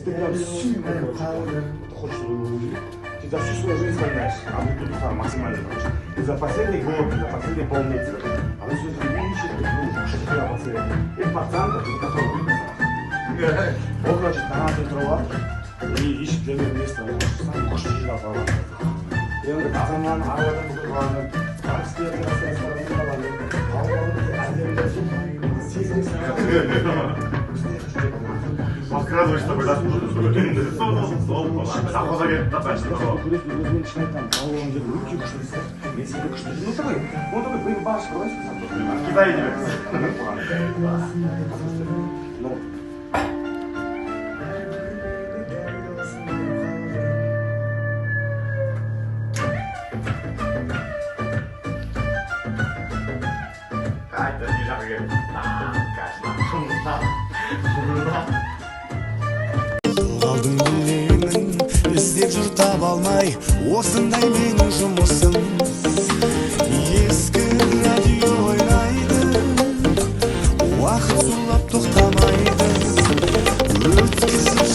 Ты прям сильно хочешь увидеть. Ты за всю свою жизнь вспоминаешь, а вы тут сам максимально хочешь. И за последний год, за последние полмесяца. А вы все это видите, что я последний. И пацан, который выписал. Он, значит, на трава и ищет для меня место. Сам хочет жить на трава. И он говорит, пацанан, а вот это буквально. Как стоят на своей стороне головы. А он съездил с нами. Рассказывай, что вы заслужили. Запозаге, достаточно. В Китае тебе. Қайта не жағып Алдың білемін, іздеп жүр таба алмай, осындай менің жұмысым. Ескі радио ойнайды, уақыт зулап тоқтамайды. Өткізіп